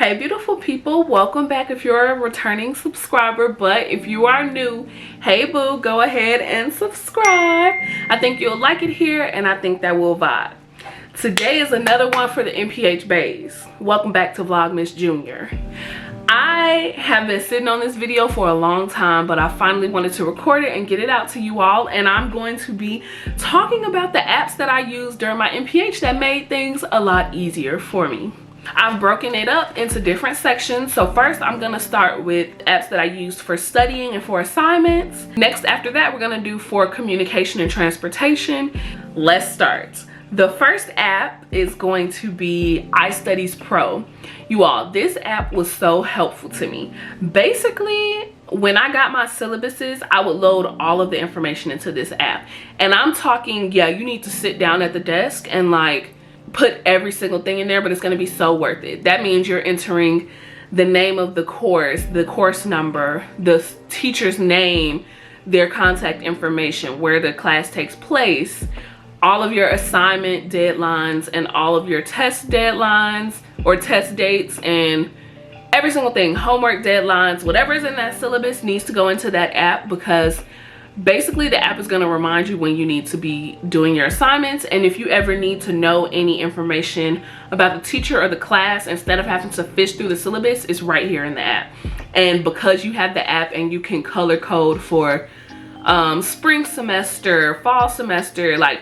Hey beautiful people, welcome back if you're a returning subscriber, but if you are new, hey boo, go ahead and subscribe. I think you'll like it here and I think that we'll vibe. Today is another one for the MPH bays. Welcome back to Vlogmas Jr. I have been sitting on this video for a long time, but I finally wanted to record it and get it out to you all, and I'm going to be talking about the apps that I used during my MPH that made things a lot easier for me. I've broken it up into different sections. So first I'm going to start with apps that I used for studying and for assignments. Next, after that, we're going to do for communication and transportation. Let's start. The first app is going to be iStudiez Pro. You all, this app was so helpful to me. Basically, when I got my syllabuses, I would load all of the information into this app. And I'm talking, yeah, you need to sit down at the desk and like put every single thing in there, but it's going to be so worth it. That means you're entering the name of the course number, the teacher's name, their contact information, where the class takes place, all of your assignment deadlines and all of your test deadlines or test dates, and every single thing, homework deadlines, whatever is in that syllabus needs to go into that app, because basically the app is going to remind you when you need to be doing your assignments. And if you ever need to know any information about the teacher or the class, instead of having to fish through the syllabus, it's right here in the app. And because you have the app and you can color code for spring semester, fall semester, like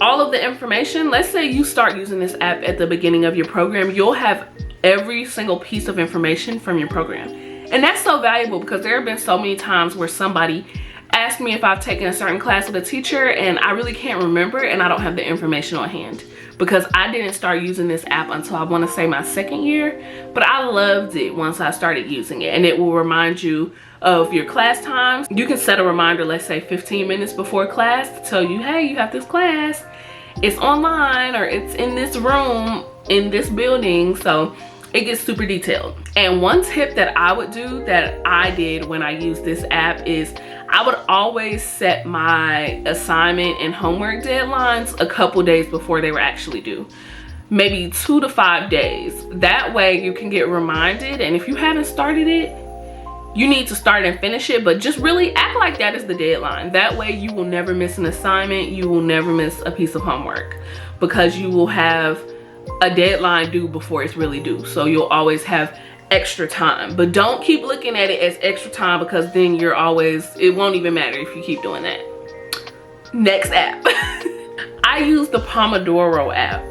all of the information, let's say you start using this app at the beginning of your program, you'll have every single piece of information from your program. And that's so valuable, because there have been so many times where somebody asked me if I've taken a certain class with a teacher and I really can't remember, and I don't have the information on hand because I didn't start using this app until I want to say my second year. But I loved it once I started using it, and it will remind you of your class times. You can set a reminder, let's say 15 minutes before class, to tell you, hey, you have this class, it's online, or it's in this room in this building. So it gets super detailed. And one tip that I would do, that I did when I used this app, is I would always set my assignment and homework deadlines a couple days before they were actually due. Maybe 2 to 5 days. That way you can get reminded, and if you haven't started it, you need to start and finish it, but just really act like that is the deadline. That way you will never miss an assignment, you will never miss a piece of homework, because you will have a deadline due before it's really due. So you'll always have extra time. But don't keep looking at it as extra time, because then you're always, it won't even matter if you keep doing that. Next app. I use the Pomodoro app.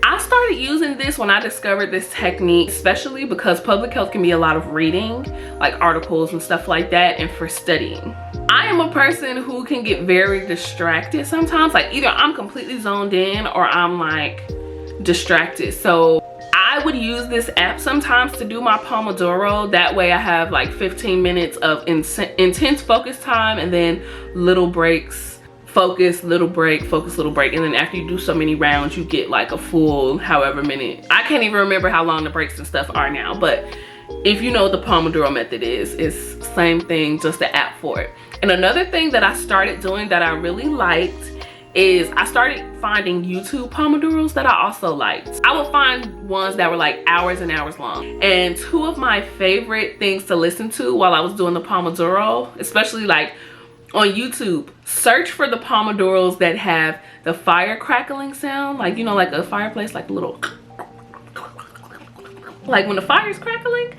I started using this when I discovered this technique, especially because public health can be a lot of reading, like articles and stuff like that, and for studying. I am a person who can get very distracted sometimes. Like either I'm completely zoned in or I'm like distracted. So I would use this app sometimes to do my Pomodoro. That way I have like 15 minutes of intense focus time, and then little breaks, focus, little break, focus, little break. And then after you do so many rounds, you get like a full however minute. I can't even remember how long the breaks and stuff are now, but if you know what the Pomodoro method is, it's same thing, just the app for it. And another thing that I started doing that I really liked is I started finding YouTube Pomodoros that I also liked. I would find ones that were like hours and hours long. And two of my favorite things to listen to while I was doing the Pomodoro, especially like on YouTube, search for the Pomodoros that have the fire crackling sound, like, you know, like a fireplace, like a little, like when the fire is crackling.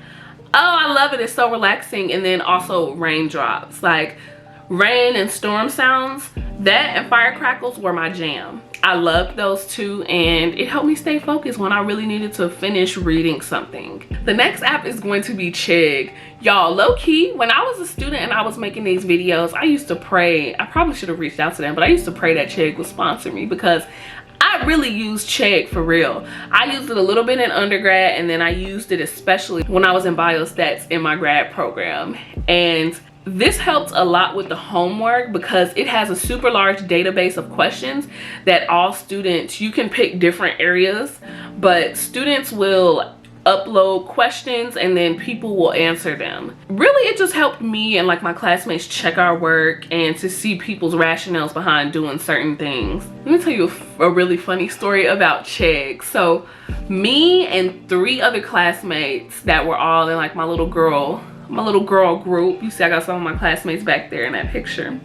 Oh, I love it. It's so relaxing. And then also raindrops, like rain and storm sounds. That and fire crackles were my jam. I loved those two, and it helped me stay focused when I really needed to finish reading something. The next app is going to be Chegg. Y'all, low-key, when I was a student and I was making these videos, I used to pray, I probably should have reached out to them, but I used to pray that Chegg would sponsor me, because I really used Chegg for real. I used it a little bit in undergrad, and then I used it especially when I was in biostats in my grad program. And this helped a lot with the homework, because it has a super large database of questions that all students, you can pick different areas, but students will upload questions and then people will answer them. Really, it just helped me and like my classmates check our work and to see people's rationales behind doing certain things. Let me tell you a really funny story about Chegg. So Me and 3 other classmates that were all in like my little girl group. You see I got some of my classmates back there in that picture.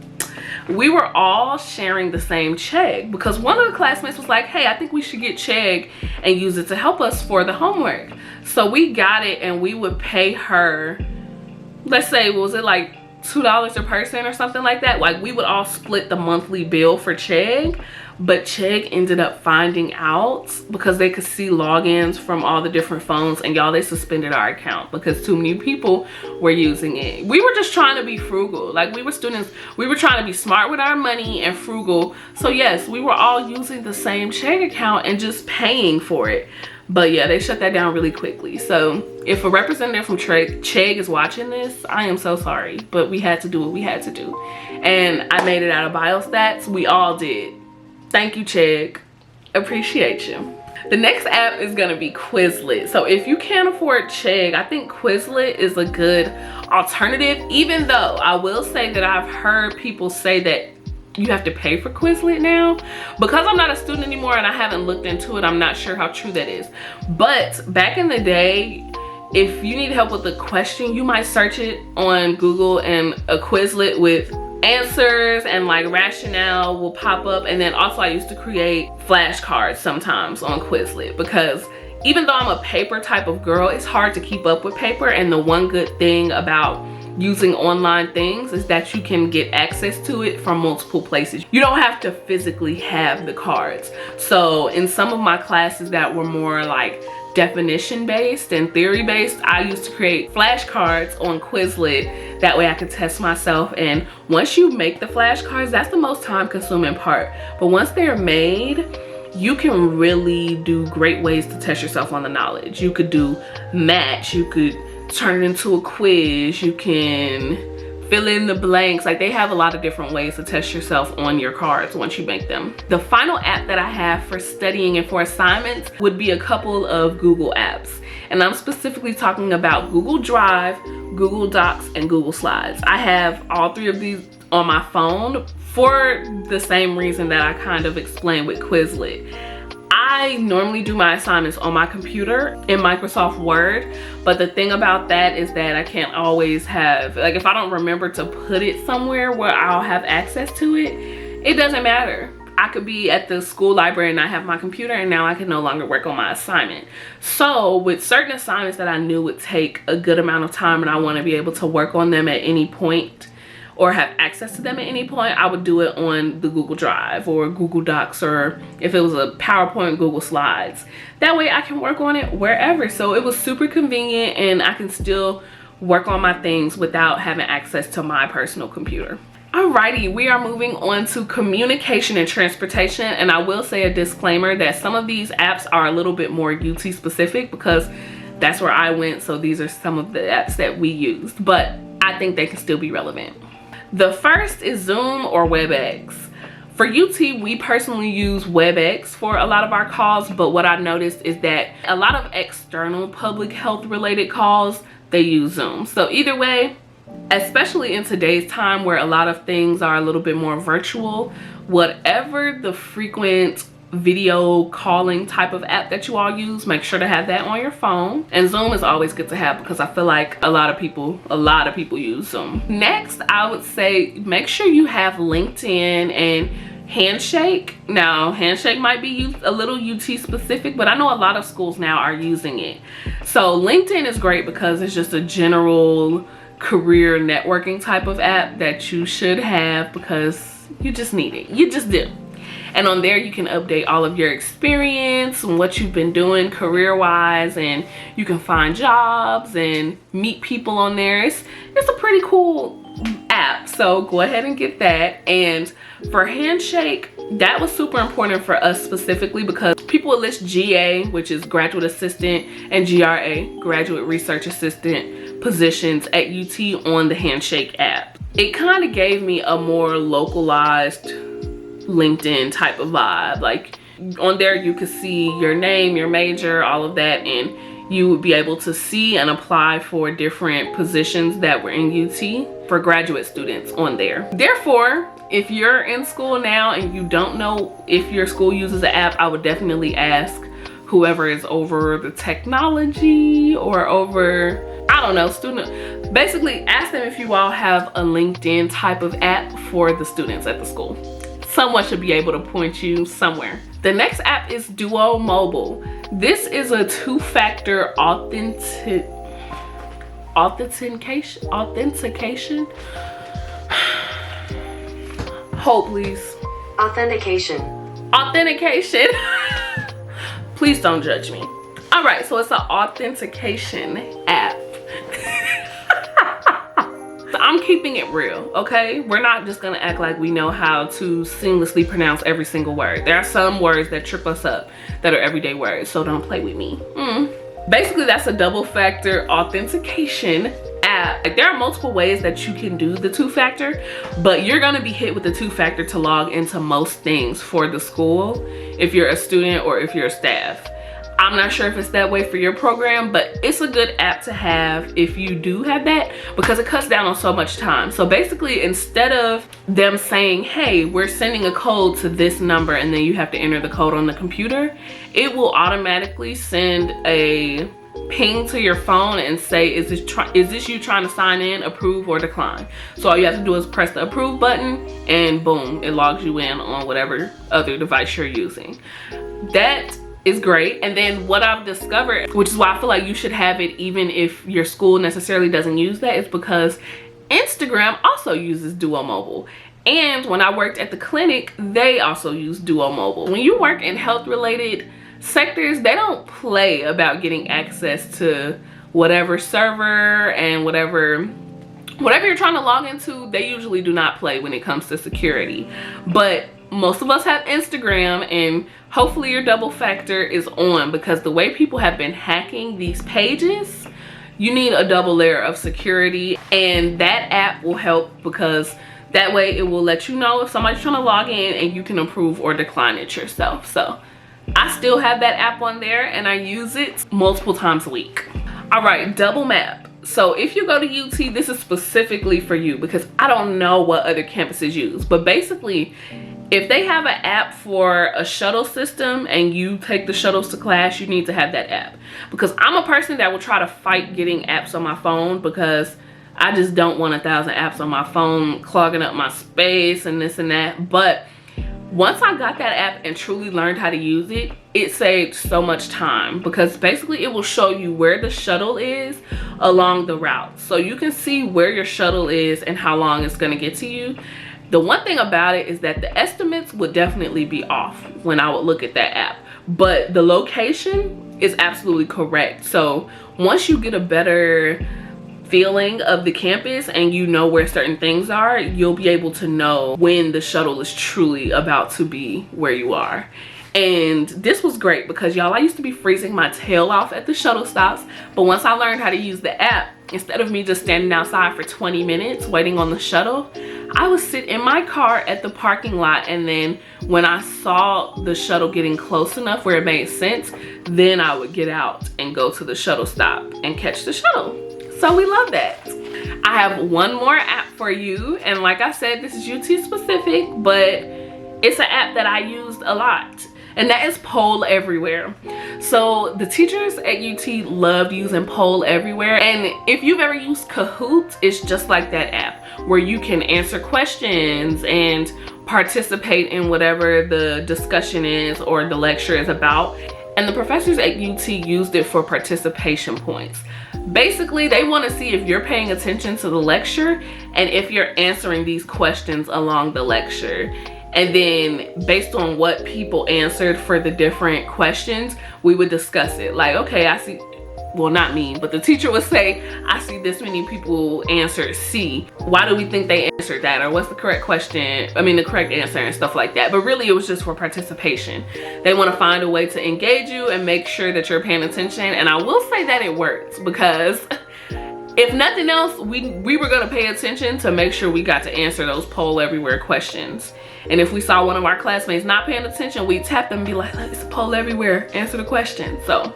We were all sharing the same Chegg because one of the classmates was like, hey, I think we should get Chegg and use it to help us for the homework. So we got it, and we would pay her, let's say, was it like $2 a person or something like that? Like, we would all split the monthly bill for Chegg. But Chegg ended up finding out, because they could see logins from all the different phones, and y'all, they suspended our account because too many people were using it. We were just trying to be frugal. Like, we were students, we were trying to be smart with our money and frugal. So yes, we were all using the same Chegg account and just paying for it. But yeah, they shut that down really quickly. So if a representative from Chegg is watching this, I am so sorry, but we had to do what we had to do. And I made it out of biostats. We all did. Thank you, Chegg. Appreciate you. The next app is gonna be Quizlet. So if you can't afford Chegg, I think Quizlet is a good alternative, even though I will say that I've heard people say that you have to pay for Quizlet now. Because I'm not a student anymore and I haven't looked into it, I'm not sure how true that is. But back in the day, if you need help with a question, you might search it on Google, and a Quizlet with answers and like rationale will pop up. And then also I used to create flashcards sometimes on Quizlet, because even though I'm a paper type of girl, it's hard to keep up with paper. And the one good thing about using online things is that you can get access to it from multiple places. You don't have to physically have the cards. So in some of my classes that were more like definition based and theory based, I used to create flashcards on Quizlet. That way I could test myself. And once you make the flashcards, that's the most time consuming part. But once they're made, you can really do great ways to test yourself on the knowledge. You could do match, you could turn it into a quiz, you can fill in the blanks. Like, they have a lot of different ways to test yourself on your cards once you make them. The final app that I have for studying and for assignments would be a couple of Google apps. And I'm specifically talking about Google Drive, Google Docs, and Google Slides. I have all 3 of these on my phone for the same reason that I kind of explained with Quizlet. I normally do my assignments on my computer in Microsoft Word, but the thing about that is that I can't always have, like, if I don't remember to put it somewhere where I'll have access to it, it doesn't matter. I could be at the school library and I have my computer, and now I can no longer work on my assignment. So with certain assignments that I knew would take a good amount of time and I want to be able to work on them at any point, or have access to them at any point, I would do it on the Google Drive or Google Docs, or if it was a PowerPoint, Google Slides. That way I can work on it wherever. So it was super convenient, and I can still work on my things without having access to my personal computer. Alrighty, we are moving on to communication and transportation. And I will say a disclaimer that some of these apps are a little bit more UT specific, because that's where I went. So these are some of the apps that we used, but I think they can still be relevant. The first is Zoom or Webex. For UT, we personally use Webex for a lot of our calls, but what I noticed is that a lot of external public health related calls, they use Zoom. So either way, especially in today's time where a lot of things are a little bit more virtual, whatever the frequent video calling type of app that you all use, make sure to have that on your phone. And Zoom is always good to have, because I feel like a lot of people use Zoom. Next, I would say make sure you have LinkedIn and Handshake. Now, Handshake might be a little UT specific, but I know a lot of schools now are using it. So LinkedIn is great because it's just a general career networking type of app that you should have, because you just need it. You just do. And on there you can update all of your experience and what you've been doing career-wise, and you can find jobs and meet people on there. It's a pretty cool app, so go ahead and get that. And for Handshake, that was super important for us specifically because people would list GA, which is graduate assistant, and GRA, graduate research assistant positions at UT on the Handshake app. It kind of gave me a more localized LinkedIn type of vibe. Like, on there you could see your name, your major, all of that, and you would be able to see and apply for different positions that were in UT for graduate students on there. Therefore, if you're in school now and you don't know if your school uses the app, I would definitely ask whoever is over the technology or over, I don't know, student. Basically ask them if you all have a LinkedIn type of app for the students at the school. Someone should be able to point you somewhere. The next app is Duomobile. This is a two-factor authentication. Hold please. Authentication. Please don't judge me. All right, so it's an authentication app. I'm keeping it real, okay? We're not just gonna act like we know how to seamlessly pronounce every single word. There are some words that trip us up that are everyday words, so don't play with me. Basically, that's a double-factor authentication app. Like, there are multiple ways that you can do the two-factor, but you're gonna be hit with the two-factor to log into most things for the school if you're a student or if you're a staff. I'm not sure if it's that way for your program, but it's a good app to have if you do have that, because it cuts down on so much time. So basically, instead of them saying, hey, we're sending a code to this number and then you have to enter the code on the computer, it will automatically send a ping to your phone and say, is this you trying to sign in, approve or decline? So all you have to do is press the approve button and boom, it logs you in on whatever other device you're using. That is great. And then what I've discovered, which is why I feel like you should have it even if your school necessarily doesn't use that, is because Instagram also uses Duomobile. And when I worked at the clinic, they also use Duomobile. When you work in health related sectors, they don't play about getting access to whatever server and whatever you're trying to log into. They usually do not play when it comes to security. But most of us have Instagram, and hopefully your double factor is on, because the way people have been hacking these pages, you need a double layer of security, and that app will help, because that way it will let you know if somebody's trying to log in and you can approve or decline it yourself. So I still have that app on there and I use it multiple times a week. All right, double map. So if you go to UT, this is specifically for you, because I don't know what other campuses use, but basically if they have an app for a shuttle system and you take the shuttles to class, you need to have that app. Because I'm a person that will try to fight getting apps on my phone, because I just don't want 1,000 apps on my phone clogging up my space and this and that. But once I got that app and truly learned how to use it, it saved so much time, because basically it will show you where the shuttle is along the route. So you can see where your shuttle is and how long it's gonna get to you. The one thing about it is that the estimates would definitely be off when I would look at that app, but the location is absolutely correct. So once you get a better feeling of the campus and you know where certain things are, you'll be able to know when the shuttle is truly about to be where you are. And this was great because, y'all, I used to be freezing my tail off at the shuttle stops, but once I learned how to use the app, instead of me just standing outside for 20 minutes waiting on the shuttle, I would sit in my car at the parking lot, and then when I saw the shuttle getting close enough where it made sense, then I would get out and go to the shuttle stop and catch the shuttle. So we love that. I have one more app for you, and like I said, this is UT specific, but it's an app that I used a lot, and that is PollEverywhere. So the teachers at UT loved using PollEverywhere, and if you've ever used Kahoot, it's just like that app where you can answer questions and participate in whatever the discussion is or the lecture is about. And the professors at UT used it for participation points. Basically, they want to see if you're paying attention to the lecture and if you're answering these questions along the lecture. And then based on what people answered for the different questions, we would discuss it. Like, okay, I see, well, not me, but the teacher would say, I see this many people answered C. Why do we think they answered that? Or what's the correct question? I mean, the correct answer and stuff like that. But really, it was just for participation. They want to find a way to engage you and make sure that you're paying attention. And I will say that it worked, because if nothing else, we were going to pay attention to make sure we got to answer those PollEverywhere questions. And if we saw one of our classmates not paying attention, we'd tap them and be like, it's PollEverywhere, answer the question. So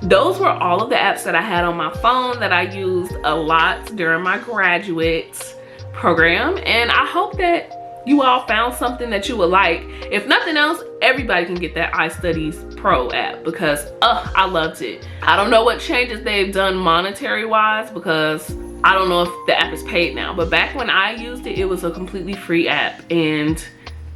those were all of the apps that I had on my phone that I used a lot during my graduate program. And I hope that you all found something that you would like. If nothing else, everybody can get that iStudiez Pro app because I loved it. I don't know what changes they've done monetary wise because I don't know if the app is paid now, but back when I used it, it was a completely free app and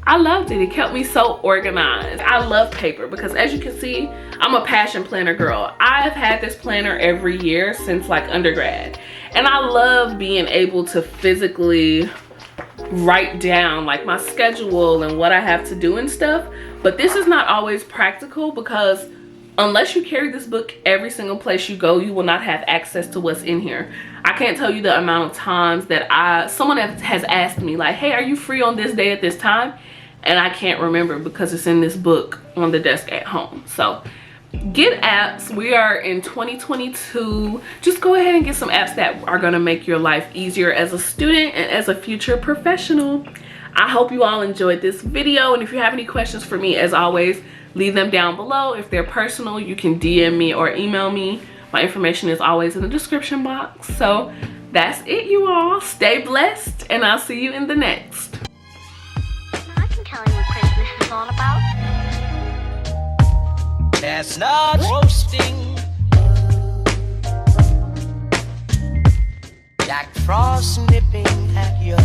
I loved it. It kept me so organized. I love paper because as you can see, I'm a passion planner girl. I've had this planner every year since like undergrad. And I love being able to physically write down like my schedule and what I have to do and stuff. But this is not always practical because unless you carry this book every single place you go, you will not have access to what's in here. I can't tell you the amount of times that someone has asked me like, hey, are you free on this day at this time? And I can't remember because it's in this book on the desk at home. So get apps. We are in 2022. Just go ahead and get some apps that are going to make your life easier as a student and as a future professional. I hope you all enjoyed this video. And if you have any questions for me, as always, leave them down below. If they're personal, you can DM me or email me. My information is always in the description box. So that's it, you all. Stay blessed, and I'll see you in the next. Tell you what Christmas is all about. Chestnuts roasting, Jack Frost nipping at your